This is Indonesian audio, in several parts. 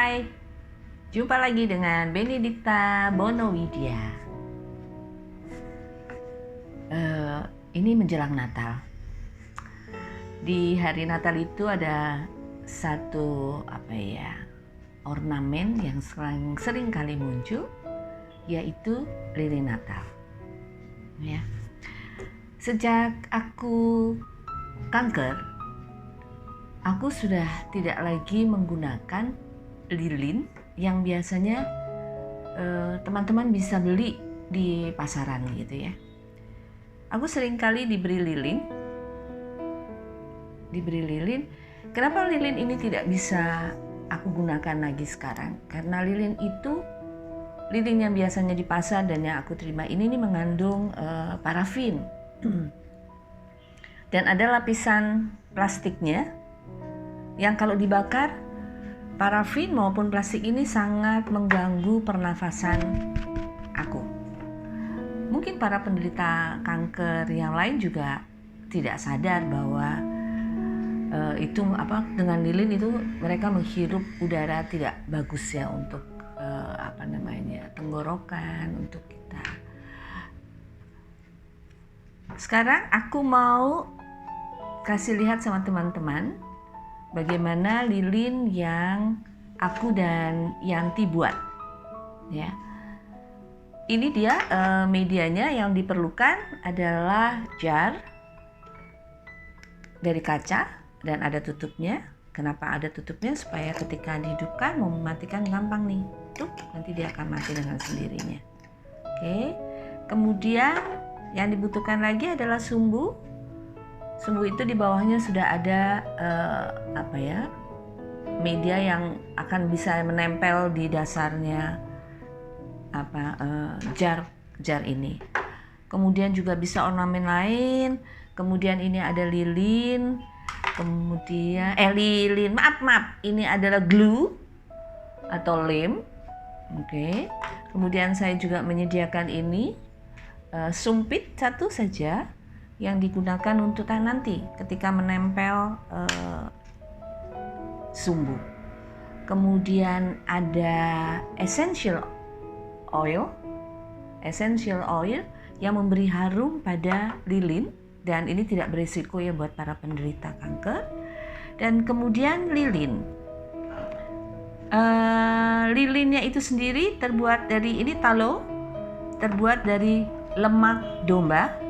Hai, jumpa lagi dengan Benedikta Bonowidya. Ini menjelang Natal. Di hari Natal itu ada satu ornamen yang sering kali muncul, yaitu lilin Natal. Ya. Sejak aku kanker, aku sudah tidak lagi menggunakan lilin yang biasanya teman-teman bisa beli di pasaran gitu ya. Aku seringkali diberi lilin. Kenapa lilin ini tidak bisa aku gunakan lagi sekarang? Karena lilin yang biasanya di pasar dan yang aku terima ini mengandung parafin. Dan ada lapisan plastiknya yang kalau dibakar, parafin maupun plastik ini sangat mengganggu pernafasan aku. Mungkin para penderita kanker yang lain juga tidak sadar bahwa dengan lilin itu mereka menghirup udara tidak bagus ya untuk tenggorokan untuk kita. Sekarang aku mau kasih lihat sama teman-teman bagaimana lilin yang aku dan Yanti buat ya. Ini dia medianya yang diperlukan adalah jar dari kaca dan ada tutupnya. Kenapa ada tutupnya? Supaya ketika dihidupkan mau mematikan gampang nih. Tuh, nanti dia akan mati dengan sendirinya. Oke. Kemudian yang dibutuhkan lagi adalah sumbu. Sumbu itu di bawahnya sudah ada media yang akan bisa menempel di dasarnya jar ini. Kemudian juga bisa ornamen lain. Kemudian ini ada lilin. Kemudian ini adalah glue atau lem. Oke. Kemudian saya juga menyediakan ini sumpit satu saja yang digunakan untuk nanti ketika menempel sumbu. Kemudian ada essential oil yang memberi harum pada lilin dan ini tidak berisiko ya buat para penderita kanker. Dan kemudian lilinnya itu sendiri terbuat dari tallow, terbuat dari lemak domba.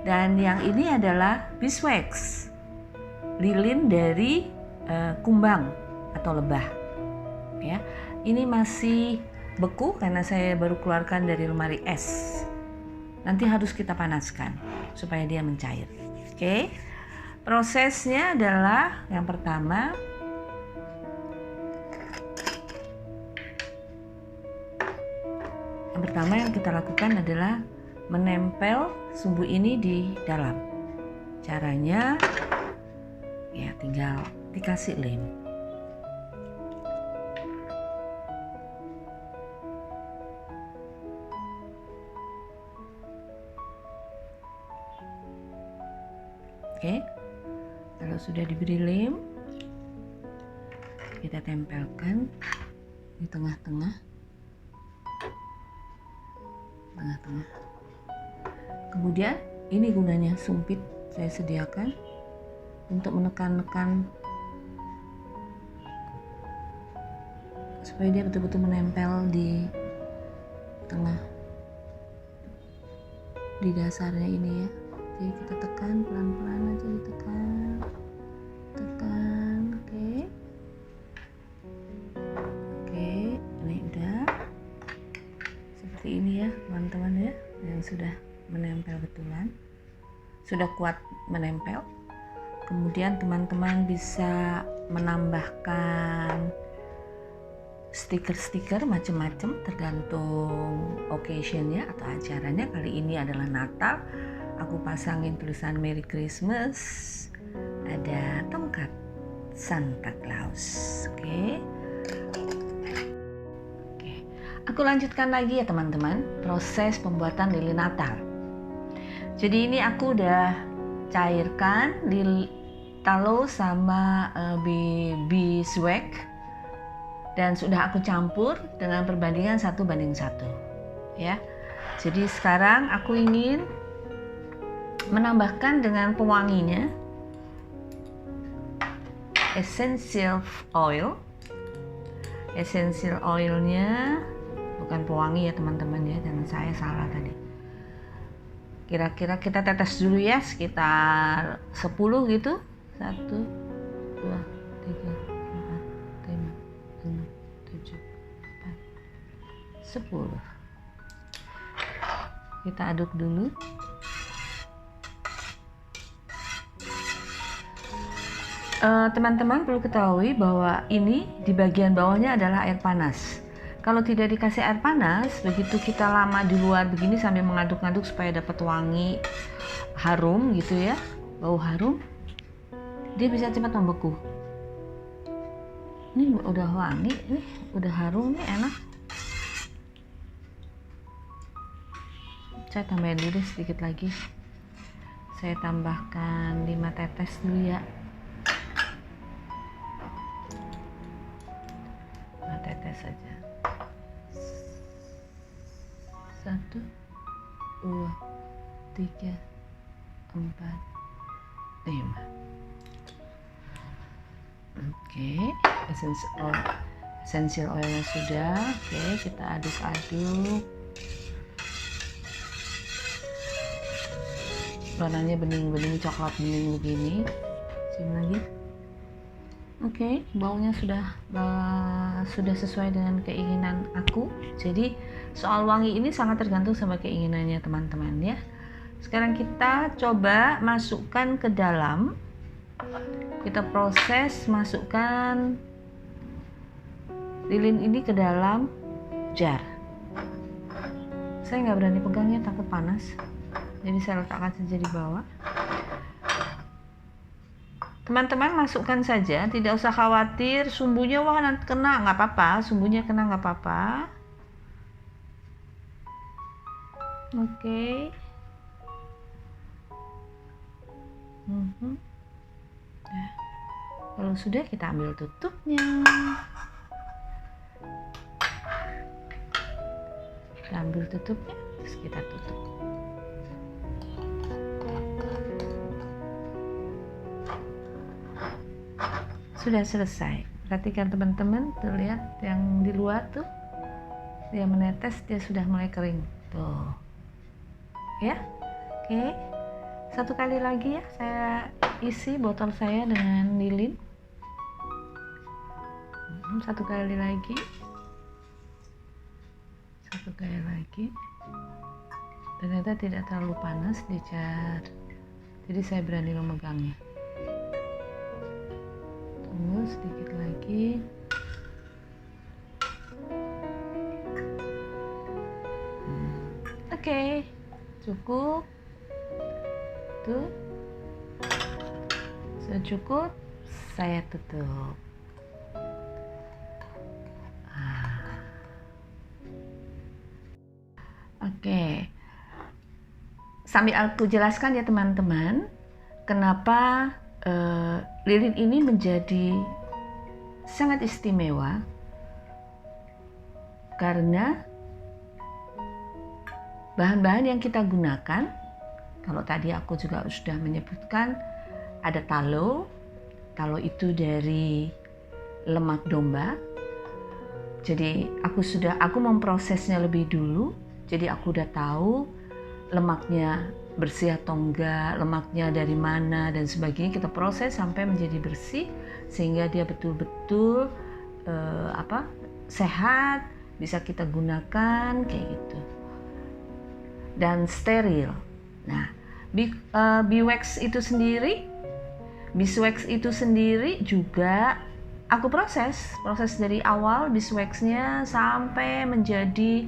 Dan yang ini adalah beeswax, lilin dari kumbang atau lebah. Ya, ini masih beku karena saya baru keluarkan dari lemari es. Nanti harus kita panaskan supaya dia mencair. Oke. Prosesnya adalah yang pertama yang kita lakukan adalah menempel sumbu ini di dalam. Caranya ya tinggal dikasih lem. Oke. Kalau sudah diberi lem, kita tempelkan di tengah-tengah. Kemudian ini gunanya sumpit saya sediakan untuk menekan-nekan supaya dia betul-betul menempel di tengah di dasarnya ini ya. Jadi kita tekan pelan-pelan aja, tekan, oke, ini udah seperti ini ya teman-teman ya, yang sudah menempel betulan, sudah kuat menempel. Kemudian teman-teman bisa menambahkan stiker-stiker macam-macam tergantung occasionnya atau acaranya. Kali ini adalah Natal, aku pasangin tulisan Merry Christmas, ada tongkat Santa Claus. Oke. Aku lanjutkan lagi ya teman-teman, proses pembuatan lilin Natal. Jadi ini aku udah cairkan tallow sama beeswax dan sudah aku campur dengan perbandingan 1:1 ya. Jadi sekarang aku ingin menambahkan dengan pewanginya essential oil. Essential oilnya bukan pewangi ya teman-teman ya, jangan saya salah tadi. Kira-kira kita tetes dulu ya, sekitar 10 gitu. 1, 2, 3, 4, 5, 6, 7, 8, 10. Kita aduk dulu. Teman-teman perlu ketahui bahwa ini di bagian bawahnya adalah air panas. Kalau tidak dikasih air panas, begitu kita lama di luar begini sambil mengaduk-aduk supaya dapat wangi harum gitu ya, bau harum, dia bisa cepat membeku. Ini udah wangi, nih udah harum, nih enak. Saya tambahin dulu sedikit lagi. Saya tambahkan 5 tetes dulu ya. 5 tetes saja. 1, 2, 3, 4, 5. Oke, essential oilnya sudah. Oke, kita aduk-aduk. Warnanya bening-bening coklat bening begini. Cium lagi. Oke, baunya sudah sesuai dengan keinginan aku. Jadi soal wangi ini sangat tergantung sama keinginannya teman-teman ya. Sekarang kita coba masukkan ke dalam. Kita proses masukkan lilin ini ke dalam jar. Saya nggak berani pegangnya, takut panas. Jadi saya letakkan saja di bawah. Teman-teman masukkan saja, tidak usah khawatir sumbunya wah nanti kena, nggak apa-apa. Sumbunya kena nggak apa-apa. Oke. Ya. Kalau sudah kita ambil tutupnya. Kita ambil tutupnya, terus kita tutup. Sudah selesai. Perhatikan teman-teman, terlihat yang di luar tuh dia menetes, dia sudah mulai kering tuh ya. Oke, satu kali lagi ya, saya isi botol saya dengan lilin. Satu kali lagi, satu kali lagi. Ternyata tidak terlalu panas di jar, jadi saya berani memegangnya. Tunggu sedikit lagi. Oke, cukup. Tuh, sudah cukup. Saya tutup. Oke, sambil aku jelaskan ya teman-teman, kenapa lilin ini menjadi sangat istimewa, karena bahan-bahan yang kita gunakan, kalau tadi aku juga sudah menyebutkan, ada talo itu dari lemak domba. Jadi aku memprosesnya lebih dulu, jadi aku udah tahu lemaknya bersih atau enggak, lemaknya dari mana dan sebagainya. Kita proses sampai menjadi bersih sehingga dia betul-betul sehat, bisa kita gunakan kayak gitu, dan steril. Nah, beeswax itu sendiri juga aku proses dari awal beeswaxnya sampai menjadi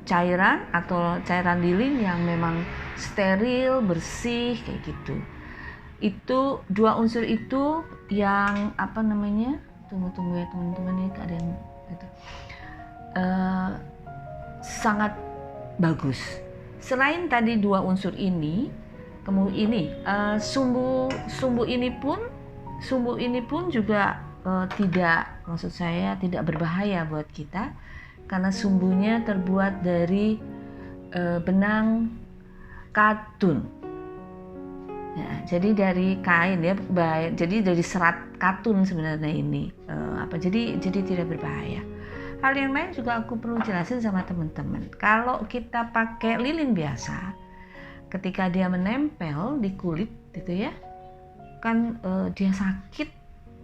cairan atau cairan lilin yang memang steril, bersih kayak gitu. Itu dua unsur itu yang tunggu ya teman-teman, ini keadaan itu sangat bagus. Selain tadi dua unsur ini, kemudian ini sumbu ini pun juga maksud saya tidak berbahaya buat kita karena sumbunya terbuat dari benang katun. Ya, jadi dari kain ya, jadi dari serat katun sebenarnya ini. Jadi tidak berbahaya. Hal yang lain juga aku perlu jelasin sama teman-teman. Kalau kita pakai lilin biasa, ketika dia menempel di kulit gitu ya, kan dia sakit,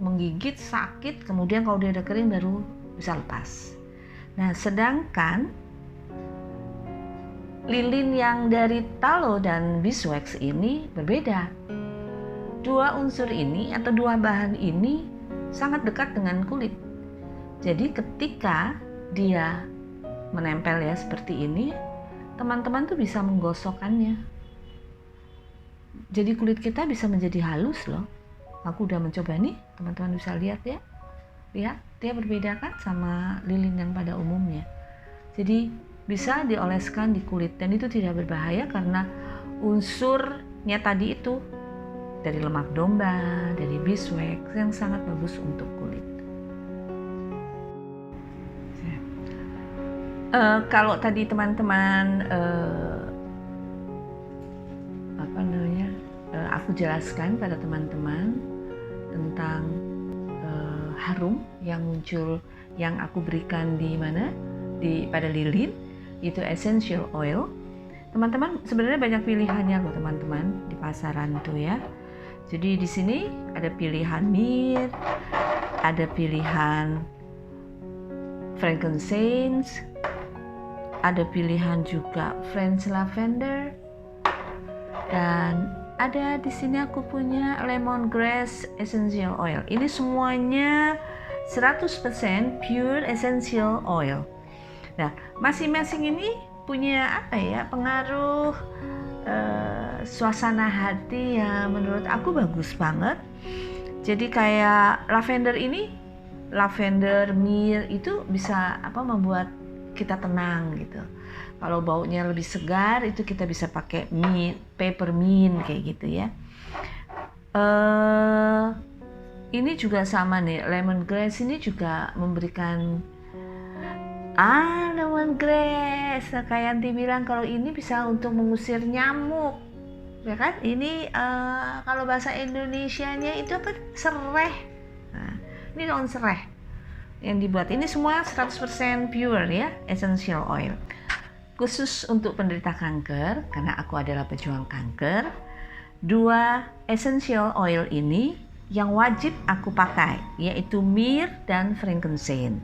menggigit sakit, kemudian kalau dia udah kering baru bisa lepas. Nah, sedangkan lilin yang dari tallow dan beeswax ini berbeda. Dua unsur ini atau dua bahan ini sangat dekat dengan kulit. Jadi ketika dia menempel ya seperti ini, teman-teman tuh bisa menggosokkannya. Jadi kulit kita bisa menjadi halus loh. Aku udah mencoba nih, teman-teman bisa lihat ya. Lihat, dia berbeda kan sama lilin yang pada umumnya. Jadi bisa dioleskan di kulit dan itu tidak berbahaya karena unsurnya tadi itu dari lemak domba, dari beeswax yang sangat bagus untuk kulit. Kalau tadi teman-teman aku jelaskan pada teman-teman tentang harum yang muncul yang aku berikan di mana pada lilin, itu essential oil. Teman-teman sebenarnya banyak pilihannya loh teman-teman di pasaran tuh ya. Jadi di sini ada pilihan myrrh, ada pilihan frankincense, ada pilihan juga French lavender, dan ada di sini aku punya lemongrass essential oil. Ini semuanya 100% pure essential oil. Nah, masing-masing ini punya pengaruh suasana hati yang menurut aku bagus banget. Jadi kayak lavender ini, lavender myrrh itu bisa membuat kita tenang gitu. Kalau baunya lebih segar itu kita bisa pakai peppermint kayak gitu ya. Ini juga sama nih, lemongrass ini juga memberikan lemongrass. Kayak Yanti bilang kalau ini bisa untuk mengusir nyamuk, ya kan? Ini kalau bahasa Indonesianya itu apa? Sereh. Nah, ini daun sereh yang dibuat. Ini semua 100% pure ya, essential oil. Khusus untuk penderita kanker, karena aku adalah pejuang kanker, 2 essential oil ini yang wajib aku pakai, yaitu myrrh dan frankincense.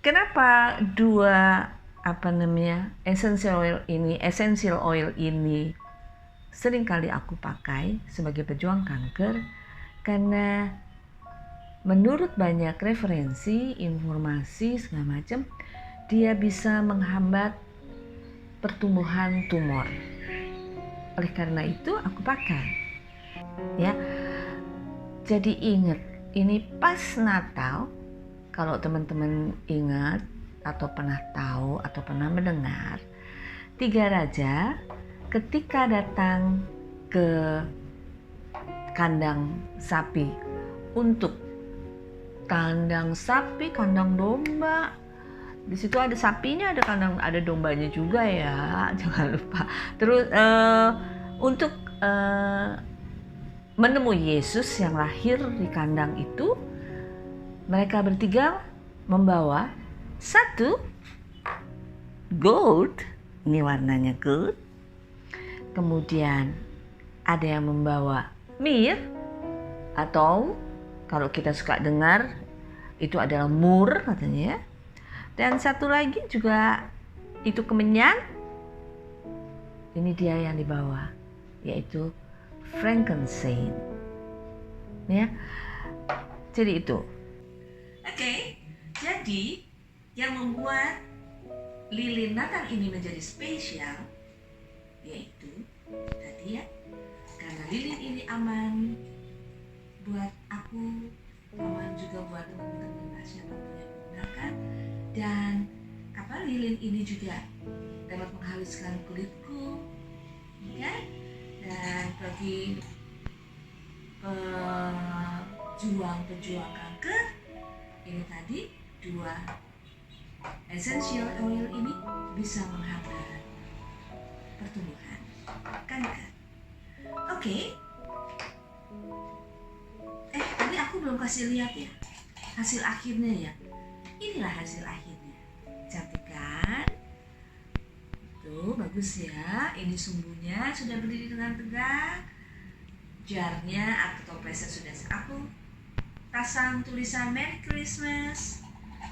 Kenapa 2 essential oil ini sering kali aku pakai sebagai pejuang kanker? Karena menurut banyak referensi, informasi segala macam, dia bisa menghambat pertumbuhan tumor. Oleh karena itu aku pakai. Ya. Jadi ingat, ini pas Natal. Kalau teman-teman ingat atau pernah tahu atau pernah mendengar, 3 raja ketika datang ke kandang sapi untuk kandang sapi, kandang domba. Di situ ada sapinya, ada dombanya juga ya, jangan lupa. Terus untuk menemui Yesus yang lahir di kandang itu, mereka bertiga membawa 1 gold, ini warnanya gold. Kemudian ada yang membawa myrrh, atau kalau kita suka dengar itu adalah mur katanya. Dan 1 lagi juga itu kemenyan. Ini dia yang dibawa, yaitu frankincense. Ya. Jadi itu. Oke, jadi yang membuat lilin Natal ini menjadi spesial yaitu tadi ya, karena lilin ini aman buat aku, aman juga buat teman-teman siapapun yang menggunakan, dan lilin ini juga dapat menghaluskan kulitku, ya, dan bagi pejuang kanker. Ini tadi 2 essential oil ini bisa menghambat pertumbuhan kanker. Oke. Tadi aku belum kasih lihat ya hasil akhirnya ya. Inilah hasil akhirnya. Cantik kan? Tuh, bagus ya. Ini sumbunya sudah berdiri dengan tegak. Jarnya atau toplesnya sudah aku pasang tulisan Merry Christmas.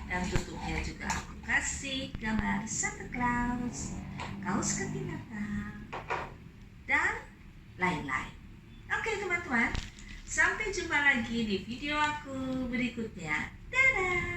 Dan tutupnya juga aku kasih gambar Santa Claus, kaos kaki Natal, dan lain-lain. Oke teman-teman, sampai jumpa lagi di video aku berikutnya. Dadah!